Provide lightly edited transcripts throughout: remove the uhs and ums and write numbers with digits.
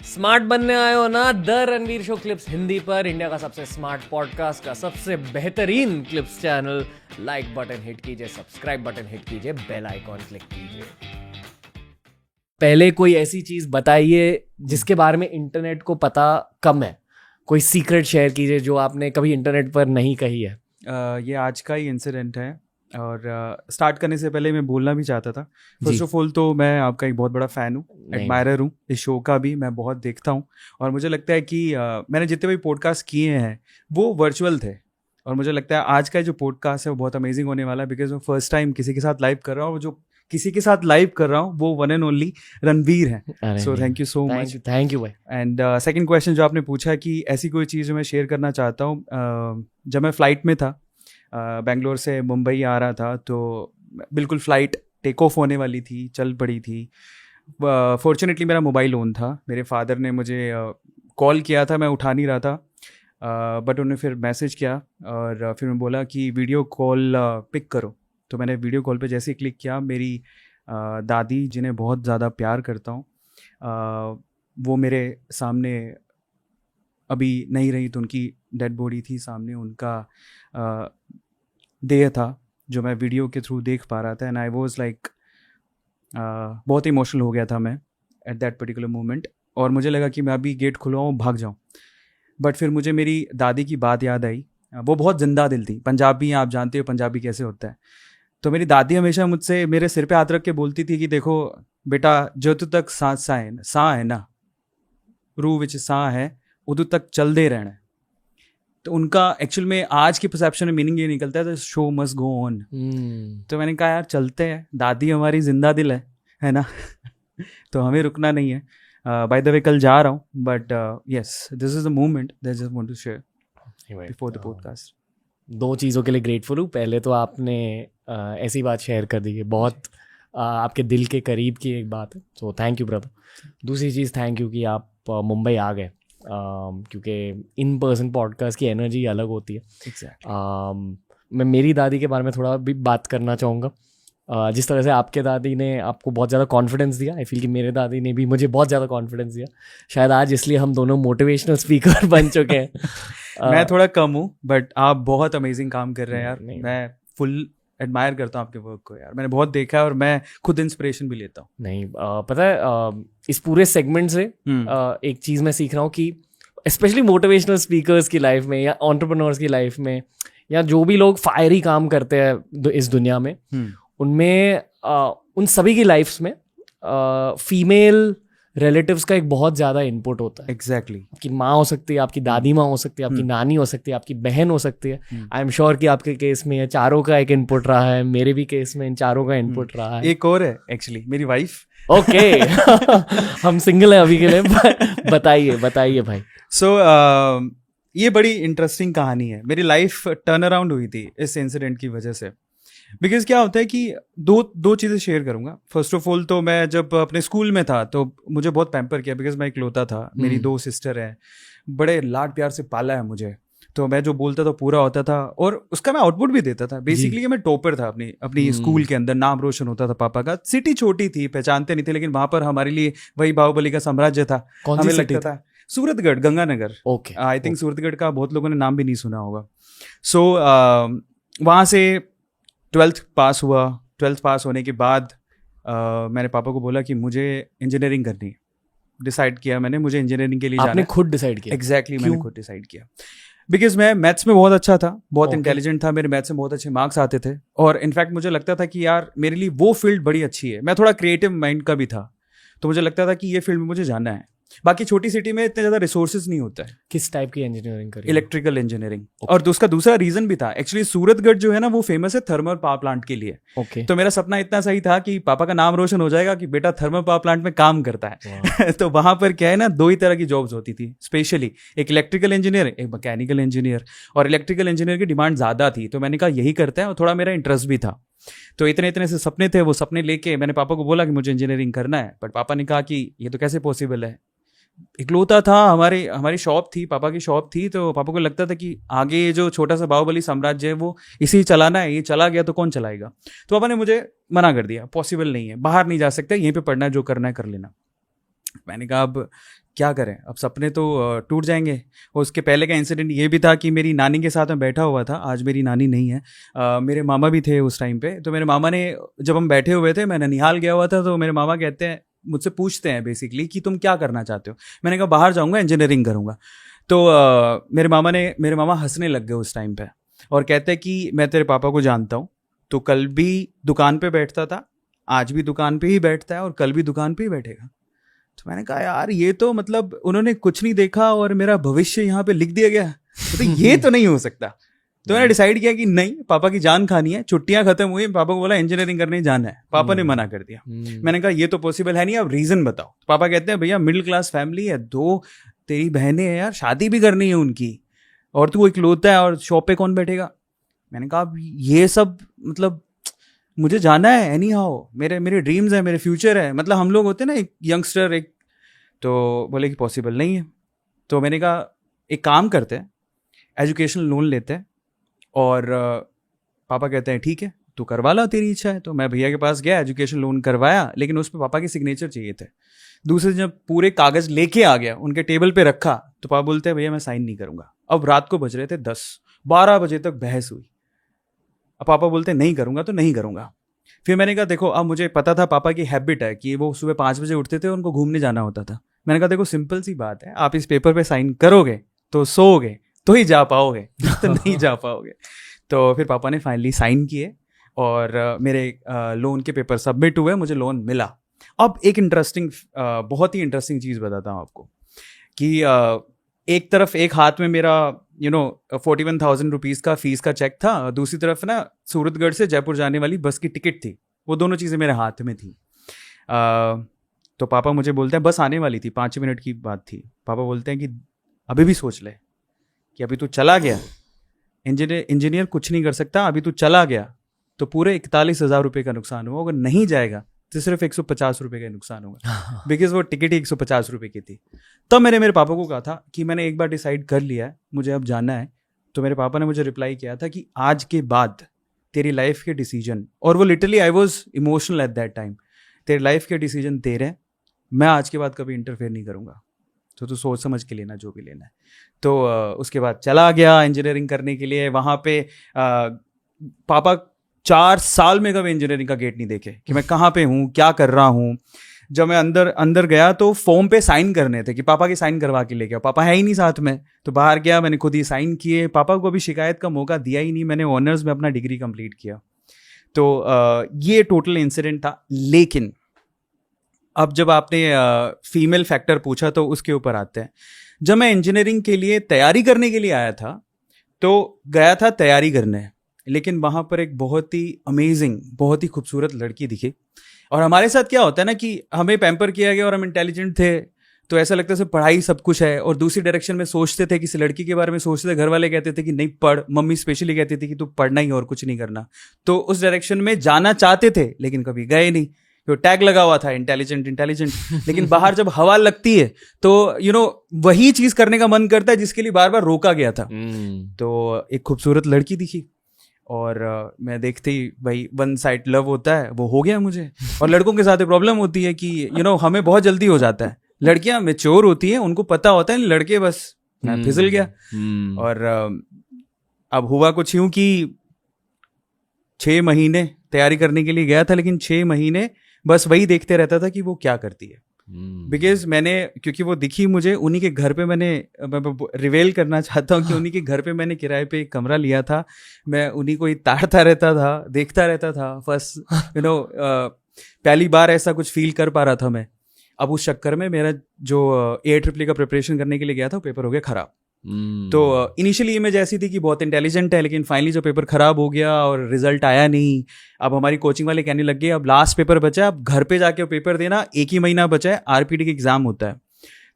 Smart बनने आए हो ना? The Ranveer show clips Hindi पर, इंडिया का सबसे स्मार्ट पॉडकास्ट का सबसे बेहतरीन clips channel. Like button hit कीजिए, सब्सक्राइब बटन हिट कीजिए, बेल आइकॉन क्लिक कीजिए। पहले कोई ऐसी चीज बताइए जिसके बारे में इंटरनेट को पता कम है। कोई सीक्रेट शेयर कीजिए जो आपने कभी इंटरनेट पर नहीं कही है। ये आज का ही इंसिडेंट है और स्टार्ट करने से पहले मैं बोलना भी चाहता था। फर्स्ट ऑफ ऑल तो मैं आपका एक बहुत बड़ा फ़ैन हूँ, एडमायरर हूँ, इस शो का भी मैं बहुत देखता हूँ। और मुझे लगता है कि मैंने जितने भी पॉडकास्ट किए हैं वो वर्चुअल थे, और मुझे लगता है आज का जो पॉडकास्ट है वो बहुत अमेजिंग होने वाला है, बिकॉज मैं फर्स्ट टाइम किसी के साथ लाइव कर रहा हूँ। जो किसी के साथ लाइव कर रहा हूँ वो वन एंड ओनली रणवीर है। So thank you so much. Thank you भाई। एंड सेकंड क्वेश्चन जो आपने पूछा है कि ऐसी कोई चीज़ जो मैं शेयर करना चाहता हूँ, जब मैं फ़्लाइट में था, बेंगलोर से मुंबई आ रहा था, तो बिल्कुल फ़्लाइट टेक ऑफ होने वाली थी, चल पड़ी थी। फॉर्चुनेटली मेरा मोबाइल ऑन था। मेरे फादर ने मुझे कॉल किया था, मैं उठा नहीं रहा था, बट उन्होंने फिर मैसेज किया और फिर मैं बोला कि वीडियो कॉल पिक करो। तो मैंने वीडियो कॉल पे जैसे ही क्लिक किया, मेरी दादी जिन्हें बहुत ज़्यादा प्यार करता हूँ, वो मेरे सामने अभी नहीं रही, तो उनकी डेड बॉडी थी सामने, उनका देह था जो मैं वीडियो के थ्रू देख पा रहा था। एंड आई वॉज लाइक बहुत इमोशनल हो गया था मैं एट दैट पर्टिकुलर मोमेंट, और मुझे लगा कि मैं अभी गेट खुलवाऊँ, भाग जाऊँ। बट फिर मुझे मेरी दादी की बात याद आई। वो बहुत जिंदा दिल थी, पंजाबी हैं, आप जानते हो पंजाबी कैसे होता है। तो मेरी दादी हमेशा मुझसे मेरे सिर पे हाथ रख के बोलती थी कि देखो बेटा, जो तू तक साह है ना, रूह विच साह है, उदू तक चलते रहना है। तो उनका एक्चुअल में आज की परसेप्शन में मीनिंग ये निकलता है, शो मस्ट गो ऑन। तो मैंने कहा यार चलते हैं, दादी हमारी जिंदा दिल है ना तो हमें रुकना नहीं है। बाय द वे कल जा रहा हूँ, but yes, this is the moment that I just want to share before the podcast. दो चीज़ों के लिए ग्रेटफुल हूँ। पहले तो आपने ऐसी बात शेयर कर दी है, बहुत आपके दिल के करीब की एक बात है, सो थैंक यू ब्रदर। दूसरी चीज़, थैंक यू कि आप मुंबई आ गए, क्योंकि इन पर्सन पॉडकास्ट की एनर्जी अलग होती है। Exactly. मैं मेरी दादी के बारे में थोड़ा भी बात करना चाहूँगा। जिस तरह से आपके दादी ने आपको बहुत ज़्यादा कॉन्फिडेंस दिया, आई फील कि मेरे दादी ने भी मुझे बहुत ज़्यादा कॉन्फिडेंस दिया। शायद आज इसलिए हम दोनों मोटिवेशनल स्पीकर बन चुके हैं। मैं थोड़ा कम हूँ, बट आप बहुत अमेजिंग काम कर रहे हैं यार। मैं फुल एडमायर करता हूँ आपके वर्क को यार, मैंने बहुत देखा है और मैं खुद इंस्पिरेशन भी लेता हूँ। नहीं, पता है, इस पूरे सेगमेंट से एक चीज़ मैं सीख रहा हूँ कि स्पेशली मोटिवेशनल स्पीकर्स की लाइफ में या एंटरप्रेन्योर्स की लाइफ में, या जो भी लोग फायरी काम करते हैं इस दुनिया में, उनमें उन सभी की लाइफ्स में फीमेल रिलेटिव्स का एक बहुत ज़्यादा इनपुट होता है। एग्जैक्टली। आपकी माँ हो सकती है, आपकी दादी माँ हो सकती है, आपकी नानी हो सकती है, आपकी बहन हो सकती है। आई एम श्योर कि आपके केस में ये चारों का एक इनपुट रहा है, मेरे भी केस में इन चारों का इनपुट रहा है। एक और है एक्चुअली, मेरी वाइफ। ओके हम सिंगल हैं अभी के लिए। बताइए भाई। सो ये बड़ी इंटरेस्टिंग कहानी है। मेरी लाइफ टर्न अराउंड हुई थी इस इंसिडेंट की वजह से। बिकॉज क्या होता है कि दो चीज़ें शेयर करूंगा। फर्स्ट ऑफ ऑल तो मैं जब अपने स्कूल में था तो मुझे बहुत पैम्पर किया, बिकॉज मैं इकलौता था। मेरी 2 सिस्टर हैं, बड़े लाड प्यार से पाला है मुझे, तो मैं जो बोलता था पूरा होता था, और उसका मैं आउटपुट भी देता था। बेसिकली मैं टॉपर था अपनी स्कूल के अंदर, नाम रोशन होता था पापा का। सिटी छोटी थी, पहचानते नहीं थे, लेकिन वहां पर हमारे लिए वही बाहुबली का साम्राज्य था। हमें लगता था Suratgarh, Ganganagar. Okay, I think Suratgarh का बहुत लोगों ने नाम भी नहीं सुना होगा। सो वहाँ से 12th पास हुआ। 12th पास होने के बाद मैंने पापा को बोला कि मुझे इंजीनियरिंग करनी है। डिसाइड किया मैंने, मुझे इंजीनियरिंग के लिए जाना है। आपने खुद डिसाइड किया? एग्जैक्टली, मैंने खुद डिसाइड किया। बिकॉज मैं मैथ्स में बहुत अच्छा था, बहुत इंटेलिजेंट था, मेरे मैथ्स में बहुत अच्छे मार्क्स आते थे, और इनफैक्ट मुझे लगता था कि यार मेरे लिए वो फील्ड बड़ी अच्छी है। मैं थोड़ा क्रिएटिव माइंड का भी था, तो मुझे लगता था कि ये फील्ड में मुझे जाना है। बाकी छोटी सिटी में इतने ज़्यादा रिसोर्सेज नहीं होता है। किस टाइप की इंजीनियरिंग करी? Electrical engineering. और उसका दूसरा रीजन भी था एक्चुअली। सूरतगढ़ जो है ना, वो फेमस है थर्मल पावर प्लांट के लिए। तो मेरा सपना इतना सही था कि पापा का नाम रोशन हो जाएगा कि बेटा थर्मल पावर प्लांट में काम करता है। तो वहां पर क्या है ना, 2 ही तरह की जॉब्स होती थी स्पेशली, एक इलेक्ट्रिकल इंजीनियर, एक मैकेनिकल इंजीनियर। और इलेक्ट्रिकल इंजीनियर की डिमांड ज़्यादा थी, तो मैंने कहा यही करते हैं, और थोड़ा मेरा इंटरेस्ट भी था। तो इतने से सपने थे, वो सपने लेके मैंने पापा को बोला कि मुझे इंजीनियरिंग करना है। बट पापा ने कहा कि ये तो कैसे पॉसिबल है, इकलौता था, हमारी शॉप थी, पापा की शॉप थी, तो पापा को लगता था कि आगे ये जो छोटा सा बाहुबली साम्राज्य है वो इसी चलाना है, ये चला गया तो कौन चलाएगा। तो पापा ने मुझे मना कर दिया, पॉसिबल नहीं है, बाहर नहीं जा सकते, यहीं पे पढ़ना है, जो करना है कर लेना। मैंने कहा अब क्या करें, अब सपने तो टूट जाएंगे। और उसके पहले का इंसिडेंट ये भी था कि मेरी नानी के साथ मैं बैठा हुआ था, आज मेरी नानी नहीं है, मेरे मामा भी थे उस टाइम पे। तो मेरे मामा ने, जब हम बैठे हुए थे, मैं ननिहाल गया हुआ था, तो मेरे मामा कहते हैं, मुझसे पूछते हैं बेसिकली कि तुम क्या करना चाहते हो। मैंने कहा बाहर जाऊँगा, इंजीनियरिंग करूँगा। तो मेरे मामा हंसने लग गए उस टाइम पे और कहते हैं कि मैं तेरे पापा को जानता हूँ, तो कल भी दुकान पे बैठता था, आज भी दुकान पे ही बैठता है और कल भी दुकान पे ही बैठेगा। तो मैंने कहा यार ये तो मतलब उन्होंने कुछ नहीं देखा और मेरा भविष्य यहाँ पे लिख दिया गया, तो ये तो नहीं हो सकता। तो मैंने डिसाइड किया कि नहीं, पापा की जान खानी है। छुट्टियां खत्म हुई, पापा को बोला इंजीनियरिंग करने जाना है, पापा ने मना कर दिया। मैंने कहा ये तो पॉसिबल है नहीं, अब रीजन बताओ। पापा कहते हैं भैया मिडिल क्लास फैमिली है, 2 तेरी बहनें हैं यार, शादी भी करनी है उनकी, और तू इकलौता है और शॉप पे कौन बैठेगा। मैंने कहा ये सब मतलब मुझे जाना है एनी हाउ, मेरे ड्रीम्स है, मेरे फ्यूचर है, मतलब हम लोग होते हैं ना एक यंगस्टर एक, तो बोले कि पॉसिबल नहीं है। तो मैंने कहा एक काम करते हैं, एजुकेशन लोन लेते हैं। और पापा कहते हैं ठीक है तू करवा ला, तेरी इच्छा है। तो मैं भैया के पास गया, एजुकेशन लोन करवाया, लेकिन उस पर पापा के सिग्नेचर चाहिए थे। दूसरे दिन जब पूरे कागज लेके आ गया, उनके टेबल पे रखा, तो पापा बोलते हैं भैया मैं साइन नहीं करूंगा। अब रात को बज रहे थे 10-12 बजे तक बहस हुई। अब पापा बोलते नहीं करूंगा तो नहीं करूंगा। फिर मैंने कहा देखो, अब मुझे पता था पापा की हैबिट है कि वो सुबह 5 बजे उठते थे, उनको घूमने जाना होता था। मैंने कहा देखो सिंपल सी बात है, आप इस पेपर पे साइन करोगे तो सोओगे तो ही जा पाओगे, तो नहीं जा पाओगे। तो फिर पापा ने फाइनली साइन किए और मेरे लोन के पेपर सबमिट हुए, मुझे लोन मिला। अब एक बहुत ही इंटरेस्टिंग चीज़ बताता हूँ आपको कि एक तरफ एक हाथ में मेरा 41,000 रुपीज़ का फीस का चेक था, दूसरी तरफ ना सूरतगढ़ से जयपुर जाने वाली बस की टिकट थी। वो दोनों चीज़ें मेरे हाथ में थी। तो पापा मुझे बोलते हैं, बस आने वाली थी, 5 मिनट की बात थी। पापा बोलते हैं कि अभी भी सोच ले कि अभी तू चला गया, इंजीनियर कुछ नहीं कर सकता, अभी तू चला गया तो पूरे 41,000 रुपये का नुकसान हुआ, अगर नहीं जाएगा तो सिर्फ 150 रुपये का नुकसान होगा, बिकॉज वो टिकट ही 150 रुपये की थी। तब मैंने मेरे पापा को कहा था कि मैंने एक बार डिसाइड कर लिया है, मुझे अब जाना है। तो मेरे पापा ने मुझे रिप्लाई किया था कि आज के बाद तेरी लाइफ के डिसीजन, और वो literally I was emotional at that time, तेरी लाइफ के डिसीजन तेरे हैं, मैं आज के बाद कभी इंटरफेयर नहीं करूँगा, तो तू सोच समझ के लेना जो भी लेना है। तो उसके बाद चला गया इंजीनियरिंग करने के लिए। वहाँ पे पापा 4 साल में कभी इंजीनियरिंग का गेट नहीं देखे कि मैं कहाँ पे हूँ, क्या कर रहा हूँ। जब मैं अंदर गया तो फॉर्म पे साइन करने थे कि पापा की साइन करवा के ले गया, पापा है ही नहीं साथ में। तो बाहर गया, मैंने खुद ही साइन किए, पापा को अभी शिकायत का मौका दिया ही नहीं, मैंने ऑनर्स में अपना डिग्री कंप्लीट किया। तो ये टोटल इंसिडेंट था। लेकिन अब जब आपने फीमेल फैक्टर पूछा तो उसके ऊपर आते हैं। जब मैं इंजीनियरिंग के लिए तैयारी करने के लिए आया था तो गया था तैयारी करने, लेकिन वहाँ पर एक बहुत ही अमेजिंग, बहुत ही खूबसूरत लड़की दिखी। और हमारे साथ क्या होता है ना कि हमें पैम्पर किया गया और हम इंटेलिजेंट थे, तो ऐसा लगता है सब पढ़ाई सब कुछ है। और दूसरी डायरेक्शन में सोचते थे, किसी लड़की के बारे में सोचते थे, घर वाले कहते थे कि नहीं पढ़, मम्मी स्पेशली कहती थी कि तू पढ़ना ही और कुछ नहीं करना। तो उस डायरेक्शन में जाना चाहते थे लेकिन कभी गए नहीं। तो टैग लगा हुआ था इंटेलिजेंट, लेकिन बाहर जब हवा लगती है तो वही चीज करने का मन करता है जिसके लिए बार बार रोका गया था। तो एक खूबसूरत लड़की दिखी और मैं देखते ही भाई वन साइड लव होता है, वो हो गया मुझे। और लड़कों के साथ प्रॉब्लम होती है कि हमें बहुत जल्दी हो जाता है। लड़कियां मैच्योर होती हैं, उनको पता होता है, लड़के बस मैं फिसल गया। और अब हुआ कुछ यूं कि 6 महीने तैयारी करने के लिए गया था, लेकिन 6 महीने बस वही देखते रहता था कि वो क्या करती है। बिकॉज क्योंकि वो दिखी मुझे, उन्हीं के घर पे मैं रिवेल करना चाहता हूँ कि उन्हीं के घर पे मैंने किराए पे एक कमरा लिया था। मैं उन्हीं को ही ताड़ता रहता था, देखता रहता था। फर्स्ट पहली बार ऐसा कुछ फील कर पा रहा था मैं। अब उस चक्कर में मेरा जो AIEEE का प्रिपरेशन करने के लिए गया था, पेपर हो गया खराब। तो इनिशियली इमेज ऐसी थी कि बहुत इंटेलिजेंट है, लेकिन फाइनली जो पेपर खराब हो गया और रिजल्ट आया नहीं। अब हमारी कोचिंग वाले कहने लग गए अब लास्ट पेपर बचा है, अब घर पे जाके पेपर देना, 1 ही महीना बचा है, RPT का एग्जाम होता है।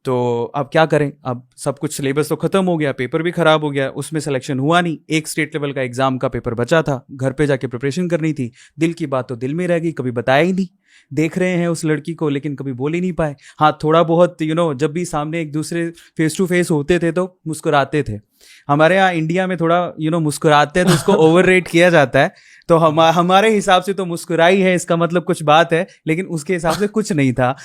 तो अब क्या करें, अब सब कुछ सिलेबस तो खत्म हो गया, पेपर भी खराब हो गया, उसमें सिलेक्शन हुआ नहीं। एक स्टेट लेवल का एग्जाम का पेपर बचा था, घर पे जाके प्रिपरेशन करनी थी। दिल की बात तो दिल में रह गई, कभी बताया ही नहीं। देख रहे हैं उस लड़की को लेकिन कभी बोल ही नहीं पाए। हाँ, थोड़ा बहुत जब भी सामने एक दूसरे फेस टू फेस होते थे तो मुस्कुराते थे। हमारे यहाँ इंडिया में थोड़ा मुस्कुराते हैं तो उसको ओवररेट किया जाता है। तो हमारे हिसाब से तो मुस्कुराई है, इसका मतलब कुछ बात है, लेकिन उसके हिसाब से कुछ नहीं था।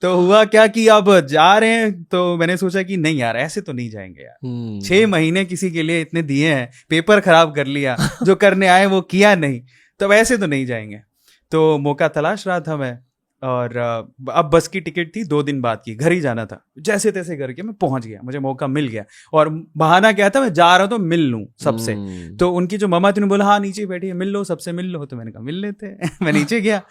तो हुआ क्या कि अब जा रहे हैं, तो मैंने सोचा कि नहीं यार ऐसे तो नहीं जाएंगे यार। 6 महीने किसी के लिए इतने दिए हैं, पेपर खराब कर लिया, जो करने आए वो किया नहीं, तो वैसे तो नहीं जाएंगे। तो मौका तलाश रहा था मैं, और अब बस की टिकट थी 2 दिन बाद की, घर ही जाना था। जैसे तैसे करके मैं पहुंच गया, मुझे मौका मिल गया। और बहाना क्या था, मैं जा रहा हूँ तो मिल लूँ सबसे। तो उनकी जो मम्मा थी उन्होंने बोला हाँ नीचे बैठी है, मिल लो सबसे, मिल लो। तो मैंने कहा मिल लेते हैं। मैं नीचे गया,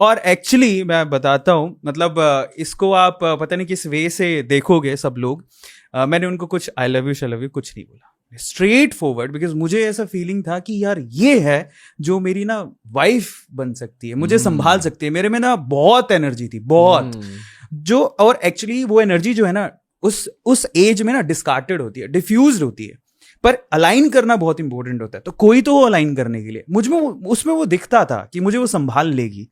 और एक्चुअली मैं बताता हूँ, मतलब इसको आप पता नहीं किस वे से देखोगे सब लोग, मैंने उनको कुछ आई लव यू शलव यू कुछ नहीं बोला, स्ट्रेट फॉरवर्ड, बिकॉज मुझे ऐसा फीलिंग था कि यार ये है जो मेरी ना वाइफ बन सकती है, मुझे संभाल सकती है। मेरे में ना बहुत एनर्जी थी, बहुत जो, और एक्चुअली वो एनर्जी जो है ना उस एज में ना डिस्कार्टेड होती है, डिफ्यूज्ड होती है, पर अलाइन करना बहुत इंपॉर्टेंट होता है। तो कोई तो वो अलाइन करने के लिए मुझ में उसमें वो दिखता था कि मुझे वो संभाल लेगी,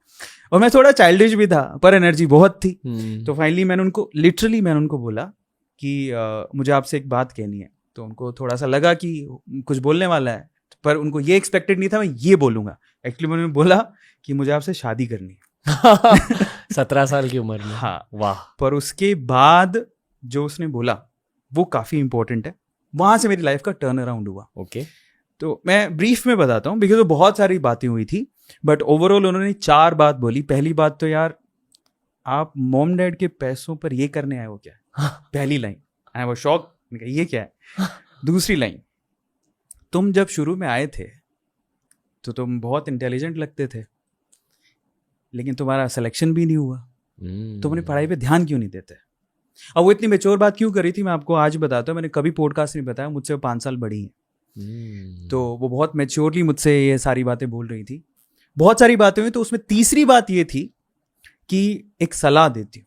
और मैं थोड़ा चाइल्डिश भी था पर एनर्जी बहुत थी। तो फाइनली मैंने उनको बोला कि मुझे आपसे एक बात कहनी है। तो उनको थोड़ा सा लगा कि कुछ बोलने वाला है, पर उनको ये एक्सपेक्टेड नहीं था मैं ये बोलूंगा। एक्चुअली मैंने बोला कि मुझे आपसे शादी करनी है। 17 साल की उम्र में। हाँ, वाह। पर उसके बाद जो उसने बोला वो काफी इंपॉर्टेंट है, वहां से मेरी लाइफ का टर्न अराउंड हुआ। ओके। तो मैं ब्रीफ में बताता हूँ, बिकॉज वो बहुत सारी बातें हुई थी, बट ओवरऑल उन्होंने 4 बात बोली। पहली बात तो यार, आप मॉम डैड के पैसों पर ये करने आए हो क्या? पहली लाइन, आई वाज शॉक, ये क्या है? दूसरी लाइन, तुम जब शुरू में आए थे तो तुम बहुत इंटेलिजेंट लगते थे, लेकिन तुम्हारा सिलेक्शन भी नहीं हुआ, तुम अपनी पढ़ाई पे ध्यान क्यों नहीं देते? अब वो इतनी मेच्योर बात क्यों करी थी मैं आपको आज बताता हूँ। मैंने कभी पॉडकास्ट नहीं बताया, मुझसे 5 साल बड़ी हैं। तो वो बहुत मेच्योरली मुझसे ये सारी बातें बोल रही थी। बहुत सारी बातें हुई, तो उसमें तीसरी बात ये थी कि एक सलाह देती हूँ।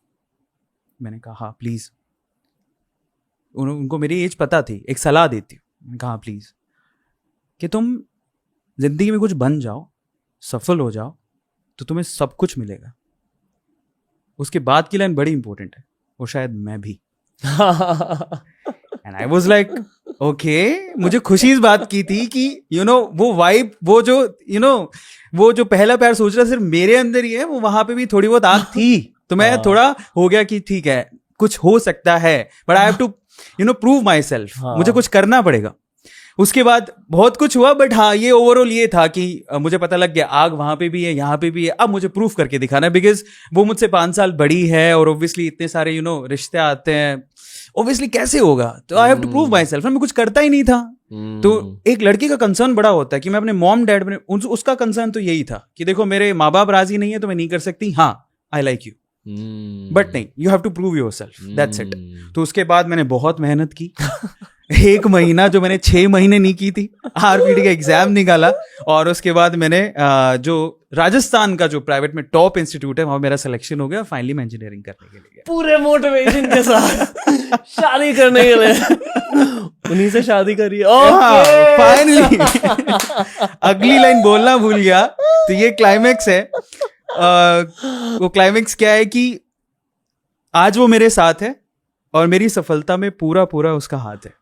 मैंने कहा हाँ प्लीज। उनको मेरी एज पता थी, एक सलाह देती हूँ। मैंने कहा प्लीज, कि तुम जिंदगी में कुछ बन जाओ, सफल हो जाओ, तो तुम्हें सब कुछ मिलेगा। उसके बाद की लाइन बड़ी इंपॉर्टेंट है, वो शायद मैं भी। And I was like okay, मुझे खुशी इस बात की थी कि वो वाइब, वो जो वो जो पहला प्यार सोच रहा सिर्फ मेरे अंदर ही है, वो वहां पे भी थोड़ी बहुत आग थी। तो मैं थोड़ा हो गया कि ठीक है कुछ हो सकता है, but I have to prove myself, मुझे कुछ करना पड़ेगा। उसके बाद बहुत कुछ हुआ, बट हाँ ये ओवरऑल ये था कि मुझे पता लग गया आग वहां पे भी है, यहाँ पे भी है, अब मुझे प्रूफ करके दिखाना है। बिकॉज वो मुझसे 5 साल बड़ी है, और ऑब्वियसली इतने सारे रिश्ते आते हैं, ऑब्वियसली कैसे होगा, तो I have to prove myself. मैं कुछ करता ही नहीं था। तो एक लड़की का कंसर्न बड़ा होता है कि मैं अपने मॉम डैड में, उसका कंसर्न तो यही था कि देखो मेरे माँ बाप राजी नहीं है तो मैं नहीं कर सकती, हाँ आई लाइक यू, बट नहीं, you have to prove yourself, that's it. तो उसके बाद मैंने बहुत मेहनत की। 1 महीना जो मैंने 6 महीने नहीं की थी, आरपीटी का एग्जाम निकाला, और उसके बाद मैंने जो राजस्थान का जो प्राइवेट में टॉप इंस्टीट्यूट है वहां मेरा सिलेक्शन हो गया। फाइनली मैं इंजीनियरिंग करने के लिए गया, पूरे मोटिवेशन के साथ शादी करने के लिए। उन्हीं से शादी करी। Okay finally. अगली लाइन बोलना भूल गया, तो ये क्लाइमेक्स है। वो क्लाइमेक्स क्या है कि आज वो मेरे साथ है और मेरी सफलता में पूरा पूरा उसका हाथ है।